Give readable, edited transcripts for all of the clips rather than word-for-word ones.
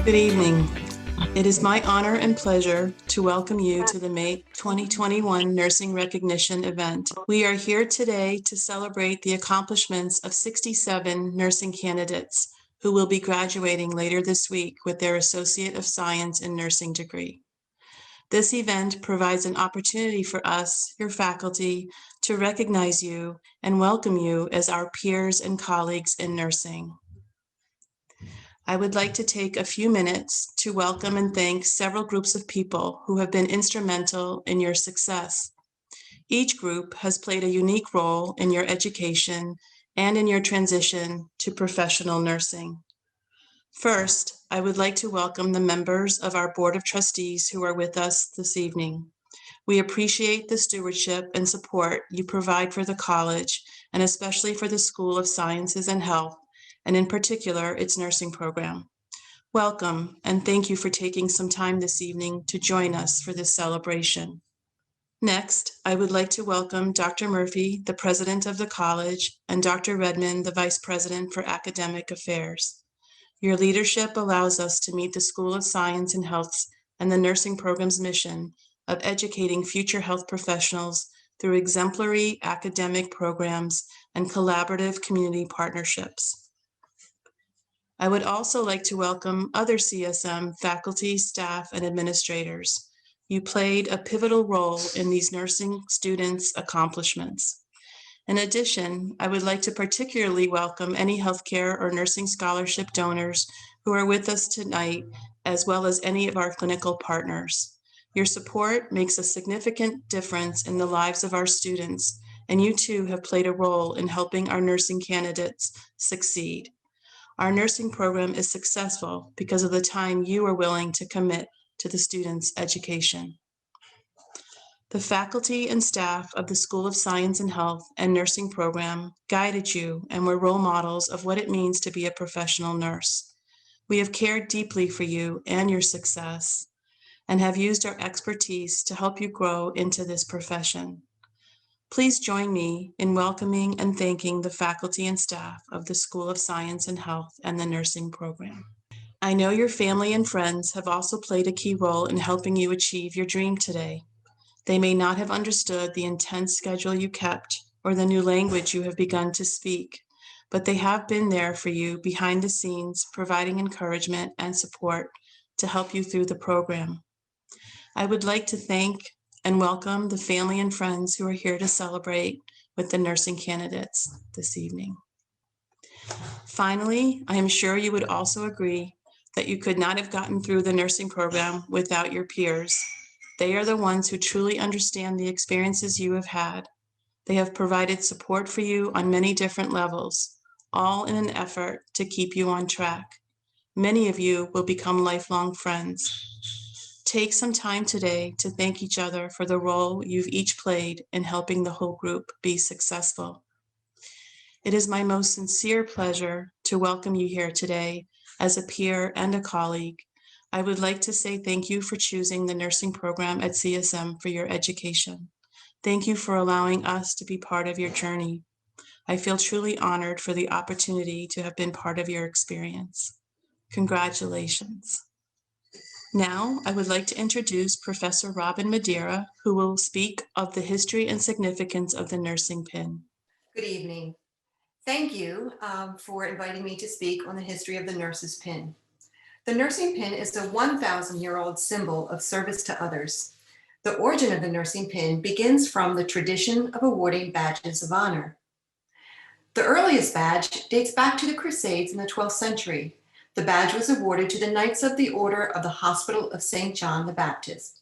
Good evening. It is my honor and pleasure to welcome you to the May 2021 Nursing Recognition event. We are here today to celebrate the accomplishments of 67 nursing candidates who will be graduating later this week with their Associate of Science in Nursing degree. This event provides an opportunity for us, your faculty, to recognize you and welcome you as our peers and colleagues in nursing. I would like to take a few minutes to welcome and thank several groups of people who have been instrumental in your success. Each group has played a unique role in your education and in your transition to professional nursing. First, I would like to welcome the members of our Board of Trustees who are with us this evening. We appreciate the stewardship and support you provide for the college, and especially for the School of Sciences and Health, and in particular, its nursing program. Welcome, and thank you for taking some time this evening to join us for this celebration. Next, I would like to welcome Dr. Murphy, the president of the college, and Dr. Redmond, the vice president for academic affairs. Your leadership allows us to meet the School of Science and Health's and the nursing program's mission of educating future health professionals through exemplary academic programs and collaborative community partnerships. I would also like to welcome other CSM faculty, staff, and administrators. You played a pivotal role in these nursing students' accomplishments. In addition, I would like to particularly welcome any healthcare or nursing scholarship donors who are with us tonight, as well as any of our clinical partners. Your support makes a significant difference in the lives of our students, and you too have played a role in helping our nursing candidates succeed. Our nursing program is successful because of the time you are willing to commit to the students' education. The faculty and staff of the School of Science and Health and Nursing program guided you and were role models of what it means to be a professional nurse. We have cared deeply for you and your success and have used our expertise to help you grow into this profession. Please join me in welcoming and thanking the faculty and staff of the School of Science and Health and the Nursing program. I know your family and friends have also played a key role in helping you achieve your dream today. They may not have understood the intense schedule you kept or the new language you have begun to speak, but they have been there for you behind the scenes, providing encouragement and support to help you through the program. I would like to thank and welcome the family and friends who are here to celebrate with the nursing candidates this evening. Finally, I am sure you would also agree that you could not have gotten through the nursing program without your peers. They are the ones who truly understand the experiences you have had. They have provided support for you on many different levels, all in an effort to keep you on track. Many of you will become lifelong friends. Take some time today to thank each other for the role you've each played in helping the whole group be successful. It is my most sincere pleasure to welcome you here today as a peer and a colleague. I would like to say thank you for choosing the nursing program at CSM for your education. Thank you for allowing us to be part of your journey. I feel truly honored for the opportunity to have been part of your experience. Congratulations. Now, I would like to introduce Professor Robin Madeira, who will speak of the history and significance of the nursing pin. Good evening. Thank you for inviting me to speak on the history of the nurse's pin. The nursing pin is a 1,000-year-old symbol of service to others. The origin of the nursing pin begins from the tradition of awarding badges of honor. The earliest badge dates back to the Crusades in the 12th century. The badge was awarded to the Knights of the Order of the Hospital of St. John the Baptist.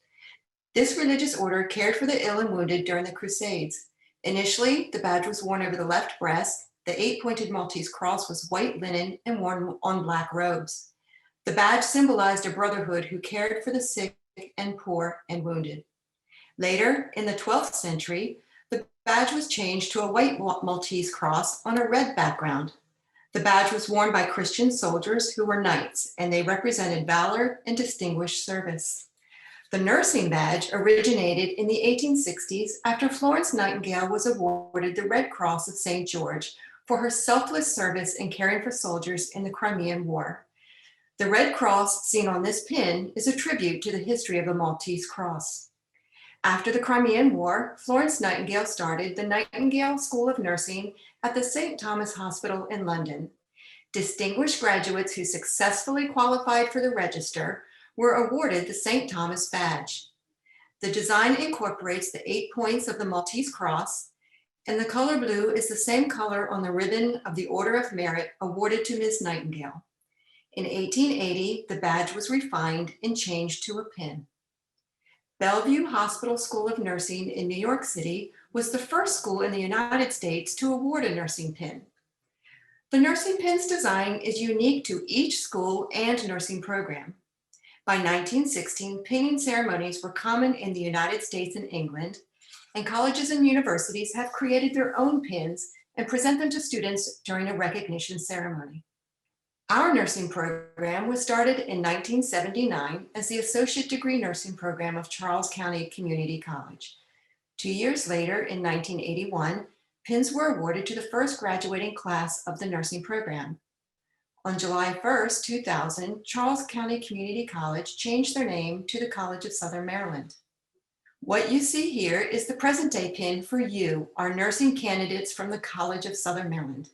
This religious order cared for the ill and wounded during the Crusades. Initially, the badge was worn over the left breast. The 8-pointed Maltese cross was white linen and worn on black robes. The badge symbolized a brotherhood who cared for the sick and poor and wounded. Later, in the 12th century, the badge was changed to a white Maltese cross on a red background. The badge was worn by Christian soldiers who were knights, and they represented valor and distinguished service. The nursing badge originated in the 1860s after Florence Nightingale was awarded the Red Cross of St. George for her selfless service in caring for soldiers in the Crimean War. The red cross seen on this pin is a tribute to the history of the Maltese cross. After the Crimean War, Florence Nightingale started the Nightingale School of Nursing at the St. Thomas Hospital in London. Distinguished graduates who successfully qualified for the register were awarded the St. Thomas badge. The design incorporates the 8 points of the Maltese cross, and the color blue is the same color on the ribbon of the Order of Merit awarded to Ms. Nightingale. In 1880, the badge was refined and changed to a pin. Bellevue Hospital School of Nursing in New York City was the first school in the United States to award a nursing pin. The nursing pin's design is unique to each school and nursing program. By 1916, pinning ceremonies were common in the United States and England, and colleges and universities have created their own pins and present them to students during a recognition ceremony. Our nursing program was started in 1979 as the Associate Degree Nursing Program of Charles County Community College. 2 years later, in 1981, pins were awarded to the first graduating class of the nursing program. On July 1st, 2000, Charles County Community College changed their name to the College of Southern Maryland. What you see here is the present day pin for you, our nursing candidates from the College of Southern Maryland.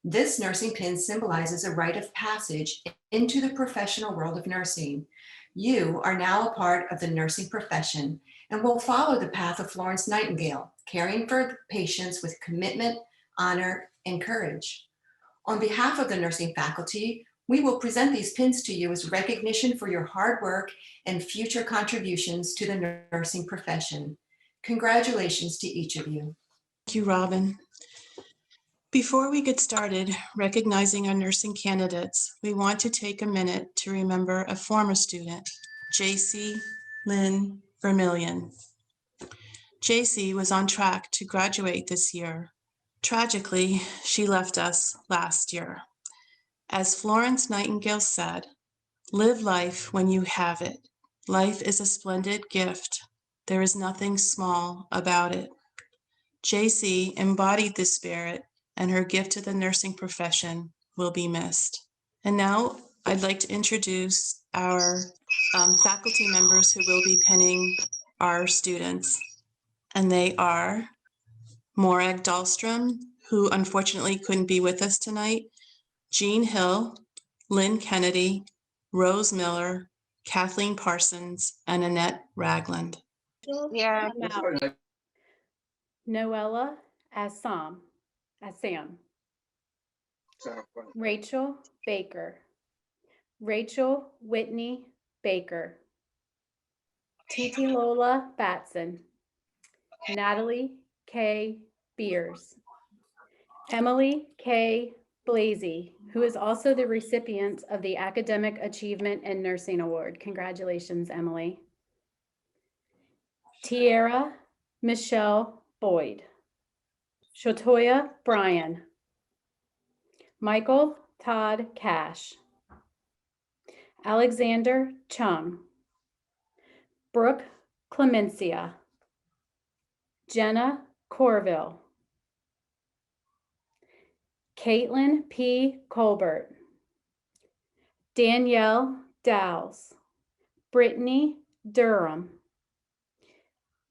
This nursing pin symbolizes a rite of passage into the professional world of nursing. You are now a part of the nursing profession and will follow the path of Florence Nightingale, caring for patients with commitment, honor, and courage. On behalf of the nursing faculty, we will present these pins to you as recognition for your hard work and future contributions to the nursing profession. Congratulations to each of you. Thank you, Robin. Before we get started recognizing our nursing candidates, we want to take a minute to remember a former student, JC Lynn Vermillion. JC was on track to graduate this year. Tragically, she left us last year. As Florence Nightingale said, "Live life when you have it. Life is a splendid gift. There is nothing small about it." JC embodied this spirit, and her gift to the nursing profession will be missed. And now I'd like to introduce our faculty members who will be pinning our students. And they are Morag Dahlstrom, who unfortunately couldn't be with us tonight, Jean Hill, Lynn Kennedy, Rose Miller, Kathleen Parsons, and Annette Ragland. Yeah. Noella Assam, Rachel Baker, Rachel Whitney Baker, Titi Lola Batson, Natalie K. Beers, Emily K. Blasey, who is also the recipient of the Academic Achievement in Nursing Award. Congratulations, Emily. Tiara Michelle Boyd, Shotoya Bryan, Michael Todd Cash, Alexander Chung, Brooke Clemencia, Jenna Corville, Caitlin P. Colbert, Danielle Dowles, Brittany Durham,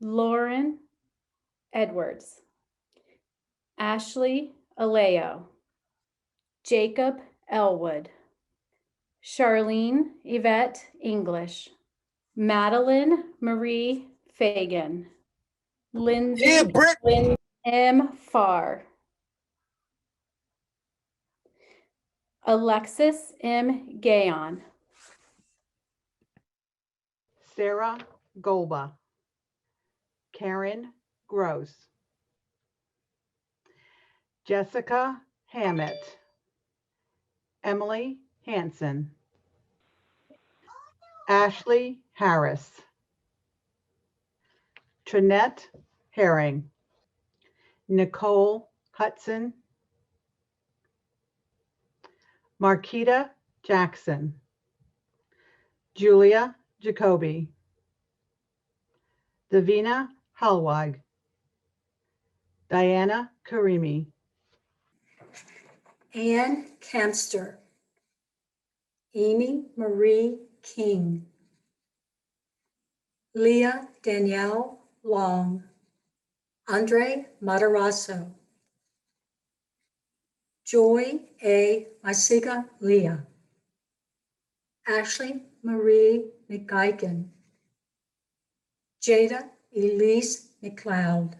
Lauren Edwards, Ashley Aleo, Jacob Elwood, Charlene Yvette English, Madeline Marie Fagan, Lindsay Lynn M. Farr, Alexis M. Gayon, Sarah Golba, Karen Gross, Jessica Hammett, Emily Hanson, Ashley Harris, Trinette Herring, Nicole Hudson, Marquita Jackson, Julia Jacoby, Davina Halwag, Diana Karimi, Ann Kempster, Amy Marie King, Leah Danielle Long, Andre Matarazzo, Joy A. Masiga Leah, Ashley Marie McGuigan, Jada Elise McLeod,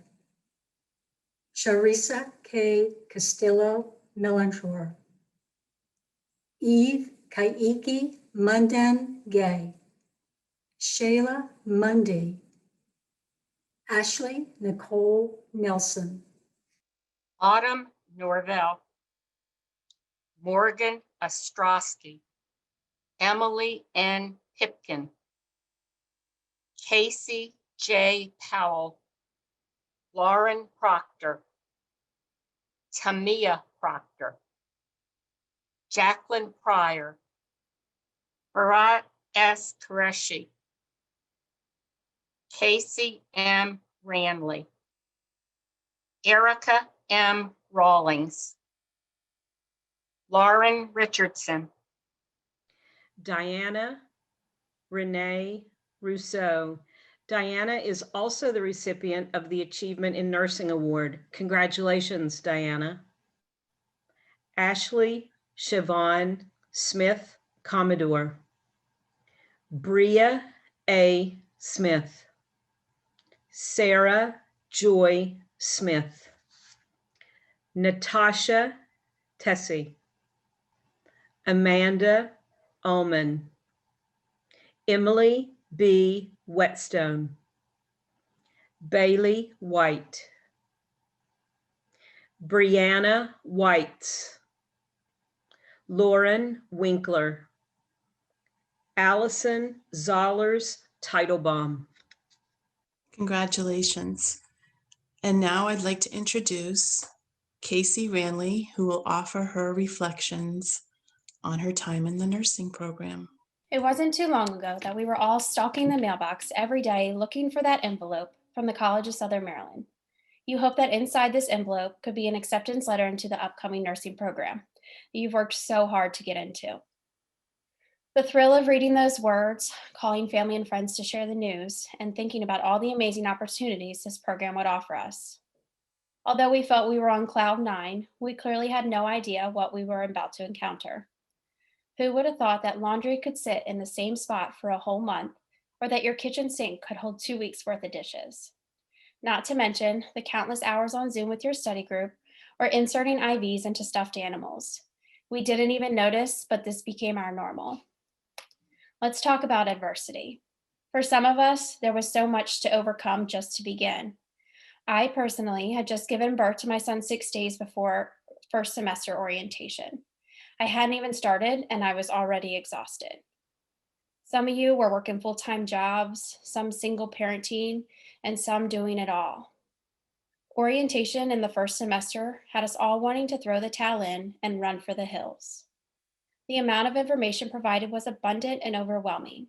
Charissa K. Castillo Millantor, Eve Kaiki Munden Gay, Shayla Mundy, Ashley Nicole Nelson, Autumn Norvell, Morgan Ostrowski, Emily N. Pipkin, Casey J. Powell, Lauren Proctor, Tamia Proctor, Jacqueline Pryor, Barat S. Qureshi, Casey M. Ranley, Erica M. Rawlings, Lauren Richardson, Diana Renee Rousseau. Diana is also the recipient of the Achievement in Nursing Award. Congratulations, Diana. Ashley Siobhan Smith Commodore, Bria A. Smith, Sarah Joy Smith, Natasha Tessie, Amanda Ullman, Emily B. Whetstone, Bailey White, Brianna White, Lauren Winkler, Allison Zollers Teitelbaum. Congratulations. And now I'd like to introduce Casey Ranley, who will offer her reflections on her time in the nursing program. It wasn't too long ago that we were all stalking the mailbox every day looking for that envelope from the College of Southern Maryland. You hope that inside this envelope could be an acceptance letter into the upcoming nursing program that you've worked so hard to get into. The thrill of reading those words, calling family and friends to share the news, and thinking about all the amazing opportunities this program would offer us. Although we felt we were on cloud 9, we clearly had no idea what we were about to encounter. Who would have thought that laundry could sit in the same spot for a whole month, or that your kitchen sink could hold 2 weeks worth of dishes? Not to mention the countless hours on Zoom with your study group or inserting IVs into stuffed animals. We didn't even notice, but this became our normal. Let's talk about adversity. For some of us, there was so much to overcome just to begin. I personally had just given birth to my son 6 days before first semester orientation. I hadn't even started and I was already exhausted. Some of you were working full-time jobs, some single parenting, and some doing it all. Orientation in the first semester had us all wanting to throw the towel in and run for the hills. The amount of information provided was abundant and overwhelming.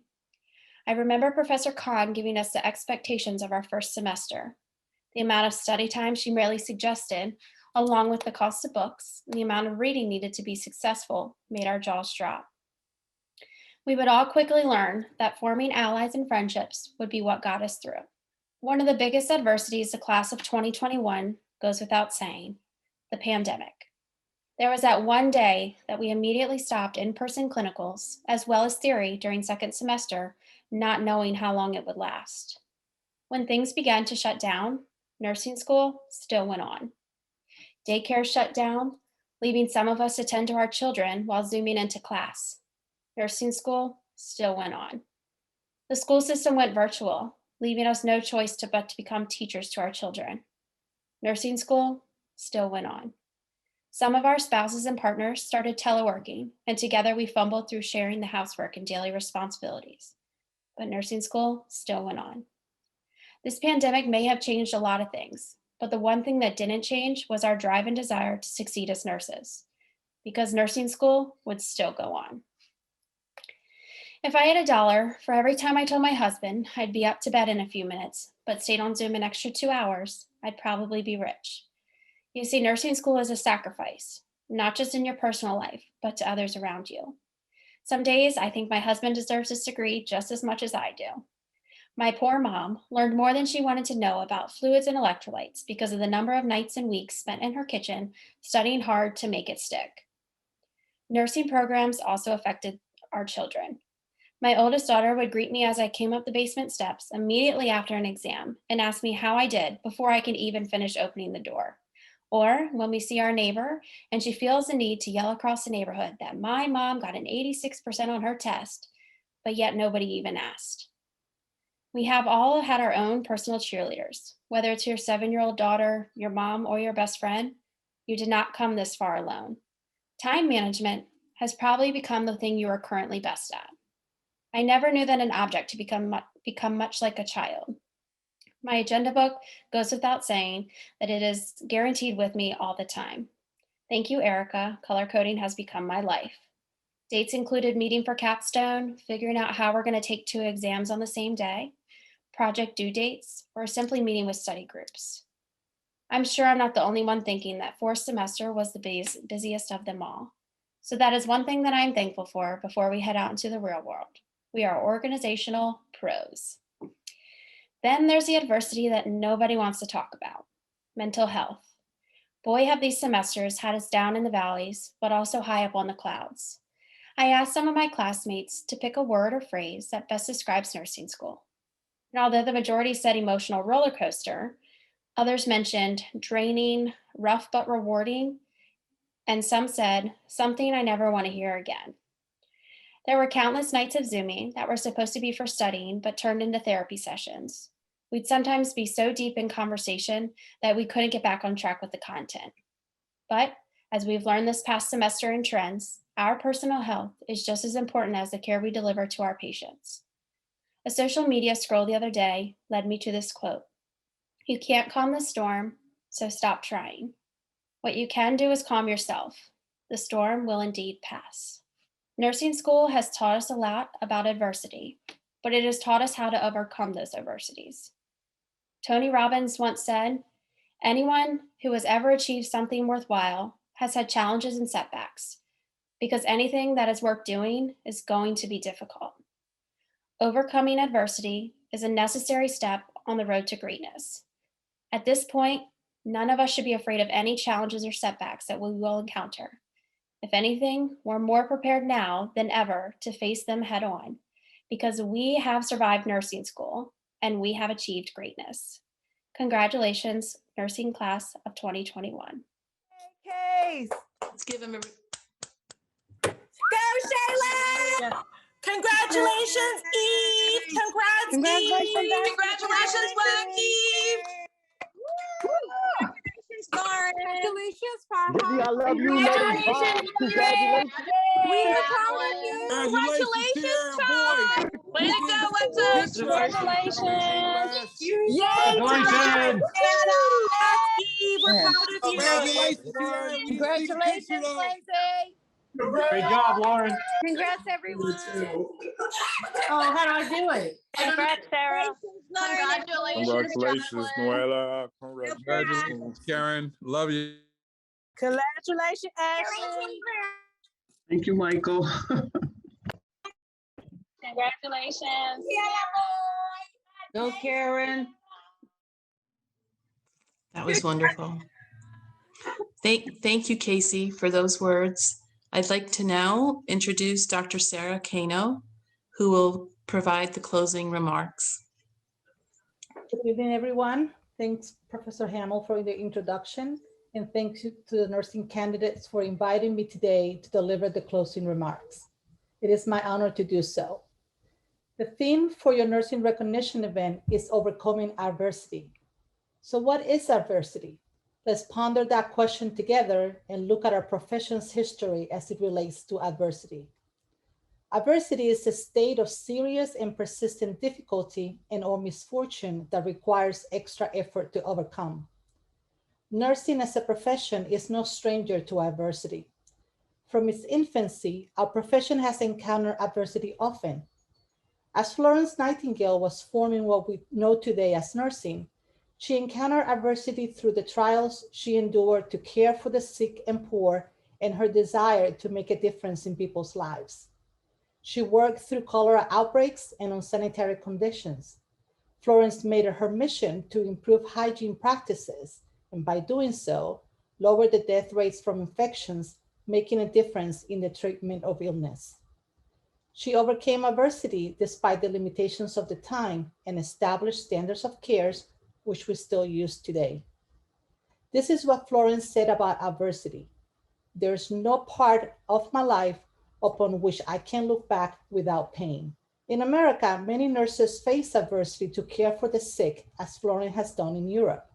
I remember Professor Khan giving us the expectations of our first semester. The amount of study time she merely suggested, along with the cost of books, and the amount of reading needed to be successful, made our jaws drop. We would all quickly learn that forming allies and friendships would be what got us through. One of the biggest adversities the class of 2021 goes without saying, the pandemic. There was that one day that we immediately stopped in-person clinicals, as well as theory during second semester, not knowing how long it would last. When things began to shut down, nursing school still went on. Daycare shut down, leaving some of us attend to our children while Zooming into class. Nursing school still went on. The school system went virtual, leaving us no choice but to become teachers to our children. Nursing school still went on. Some of our spouses and partners started teleworking, and together we fumbled through sharing the housework and daily responsibilities. But nursing school still went on. This pandemic may have changed a lot of things, but the one thing that didn't change was our drive and desire to succeed as nurses, because nursing school would still go on. If I had $1 for every time I told my husband I'd be up to bed in a few minutes, but stayed on Zoom an extra 2 hours, I'd probably be rich. You see, nursing school is a sacrifice, not just in your personal life, but to others around you. Some days I think my husband deserves this degree just as much as I do. My poor mom learned more than she wanted to know about fluids and electrolytes because of the number of nights and weeks spent in her kitchen studying hard to make it stick. Nursing programs also affected our children. My oldest daughter would greet me as I came up the basement steps immediately after an exam and ask me how I did before I could even finish opening the door. Or when we see our neighbor and she feels the need to yell across the neighborhood that my mom got an 86% on her test, but yet nobody even asked. We have all had our own personal cheerleaders, whether it's your 7-year-old daughter, your mom, or your best friend. You did not come this far alone. Time management has probably become the thing you are currently best at. I never knew that an object to become much like a child. My agenda book goes without saying that it is guaranteed with me all the time. Thank you, Erica. Color coding has become my life. Dates included meeting for capstone, figuring out how we're going to take 2 exams on the same day, project due dates, or simply meeting with study groups. I'm sure I'm not the only one thinking that 4th semester was the busiest of them all. So that is one thing that I'm thankful for before we head out into the real world. We are organizational pros. Then there's the adversity that nobody wants to talk about, mental health. Boy, have these semesters had us down in the valleys, but also high up on the clouds. I asked some of my classmates to pick a word or phrase that best describes nursing school. And although the majority said emotional roller coaster, others mentioned draining, rough but rewarding, and some said something I never want to hear again. There were countless nights of Zooming that were supposed to be for studying but turned into therapy sessions. We'd sometimes be so deep in conversation that we couldn't get back on track with the content. But as we've learned this past semester in Trends, our personal health is just as important as the care we deliver to our patients. A social media scroll the other day led me to this quote: "You can't calm the storm, so stop trying. What you can do is calm yourself. The storm will indeed pass." Nursing school has taught us a lot about adversity, but it has taught us how to overcome those adversities. Tony Robbins once said, "Anyone who has ever achieved something worthwhile has had challenges and setbacks, because anything that is worth doing is going to be difficult." Overcoming adversity is a necessary step on the road to greatness. At this point, none of us should be afraid of any challenges or setbacks that we will encounter. If anything, we're more prepared now than ever to face them head on, because we have survived nursing school and we have achieved greatness. Congratulations, nursing class of 2021. Case. Let's give him a. Go, Shayla! Congratulations, Eve! Congrats, Congratulations, Eve! Congratulations, Black Eve! Congratulations, Farha. Whitney, I love you, lady. Congratulations. We are proud of you. Congratulations, Todd! Way to go, what's up? Congratulations. Yay, Todd! Eve, we're proud of you. Congratulations, Lindsay. Great job, Lauren. Congrats, everyone. Oh, how do I do it? Congrats, Sarah. Congratulations, Noella. Congratulations, Karen. Love you. Congratulations, Ashley. Thank you, Michael. Congratulations. Go, Karen. That was wonderful. Thank you, Casey, for those words. I'd like to now introduce Dr. Sarah Kano, who will provide the closing remarks. Good evening, everyone. Thanks, Professor Hamill, for the introduction, and thanks to the nursing candidates for inviting me today to deliver the closing remarks. It is my honor to do so. The theme for your nursing recognition event is overcoming adversity. So what is adversity? Let's ponder that question together and look at our profession's history as it relates to adversity. Adversity is a state of serious and persistent difficulty and or misfortune that requires extra effort to overcome. Nursing as a profession is no stranger to adversity. From its infancy, our profession has encountered adversity often. As Florence Nightingale was forming what we know today as nursing, she encountered adversity through the trials she endured to care for the sick and poor and her desire to make a difference in people's lives. She worked through cholera outbreaks and unsanitary conditions. Florence made it her mission to improve hygiene practices, and by doing so, lower the death rates from infections, making a difference in the treatment of illness. She overcame adversity despite the limitations of the time and established standards of care, which we still use today. This is what Florence said about adversity. There's no part of my life upon which I can look back without pain. In America, many nurses face adversity to care for the sick, as Florence has done in Europe.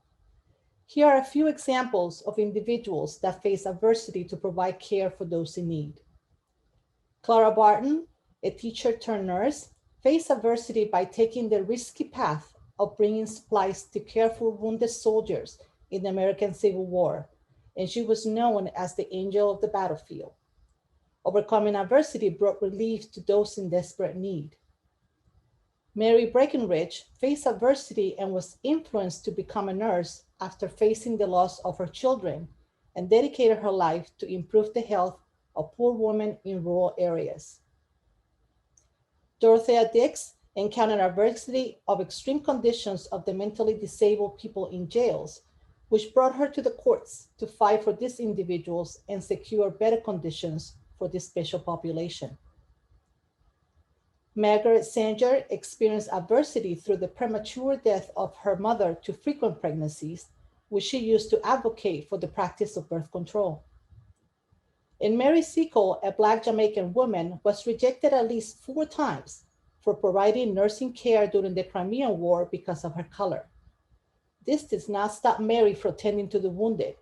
Here are a few examples of individuals that face adversity to provide care for those in need. Clara Barton, a teacher turned nurse, faced adversity by taking the risky path of bringing supplies to care for wounded soldiers in the American Civil War, and she was known as the angel of the battlefield. Overcoming adversity brought relief to those in desperate need. Mary Breckenridge faced adversity and was influenced to become a nurse after facing the loss of her children, and dedicated her life to improve the health of poor women in rural areas. Dorothea Dix encountered adversity of extreme conditions of the mentally disabled people in jails, which brought her to the courts to fight for these individuals and secure better conditions for this special population. Margaret Sanger experienced adversity through the premature death of her mother to frequent pregnancies, which she used to advocate for the practice of birth control. And Mary Seacole, a Black Jamaican woman, was rejected at least 4 times for providing nursing care during the Crimean War because of her color. This did not stop Mary from tending to the wounded.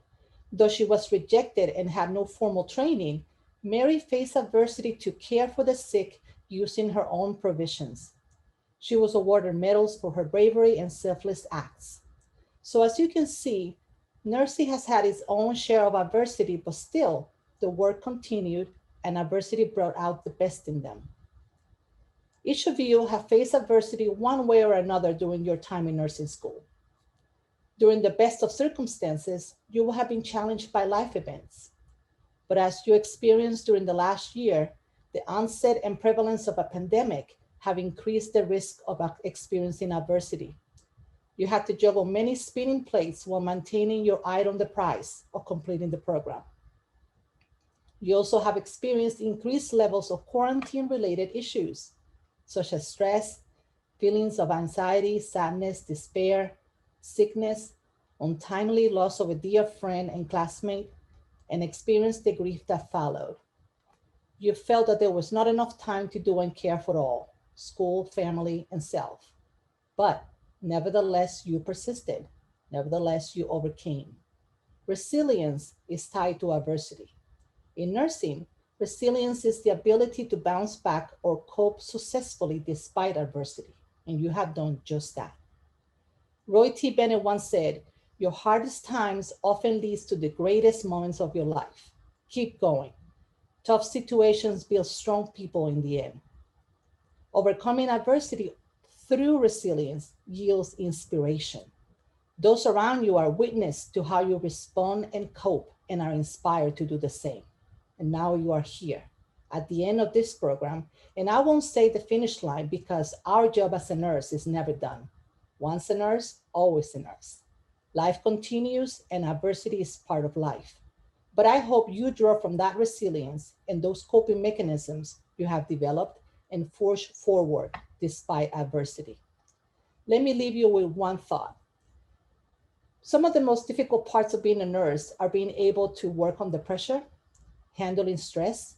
Though she was rejected and had no formal training, Mary faced adversity to care for the sick using her own provisions. She was awarded medals for her bravery and selfless acts. So as you can see, nursing has had its own share of adversity, but still, the work continued and adversity brought out the best in them. Each of you have faced adversity one way or another during your time in nursing school. During the best of circumstances, you will have been challenged by life events. But as you experienced during the last year, the onset and prevalence of a pandemic have increased the risk of experiencing adversity. You had to juggle many spinning plates while maintaining your eye on the prize of completing the program. You also have experienced increased levels of quarantine-related issues, such as stress, feelings of anxiety, sadness, despair, sickness, untimely loss of a dear friend and classmate, and experienced the grief that followed. You felt that there was not enough time to do and care for all, school, family, and self. But nevertheless, you persisted. Nevertheless, you overcame. Resilience is tied to adversity. In nursing, resilience is the ability to bounce back or cope successfully despite adversity, and you have done just that. Roy T. Bennett once said, "Your hardest times often leads to the greatest moments of your life. Keep going. Tough situations build strong people in the end." Overcoming adversity through resilience yields inspiration. Those around you are witness to how you respond and cope and are inspired to do the same. And now you are here at the end of this program. And I won't say the finish line because our job as a nurse is never done. Once a nurse, always a nurse. Life continues and adversity is part of life. But I hope you draw from that resilience and those coping mechanisms you have developed and forge forward despite adversity. Let me leave you with one thought. Some of the most difficult parts of being a nurse are being able to work under pressure, handling stress,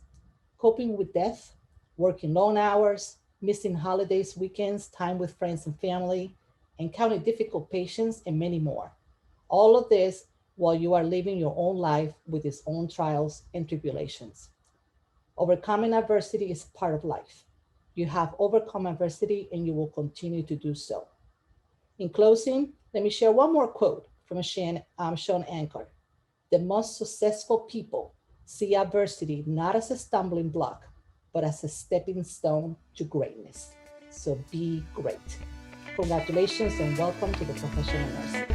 coping with death, working long hours, missing holidays, weekends, time with friends and family, encountering difficult patients, and many more. All of this while you are living your own life with its own trials and tribulations. Overcoming adversity is part of life. You have overcome adversity and you will continue to do so. In closing, let me share one more quote from Sean Anker. "The most successful people see adversity not as a stumbling block, but as a stepping stone to greatness." So be great. Congratulations and welcome to the professional nurse.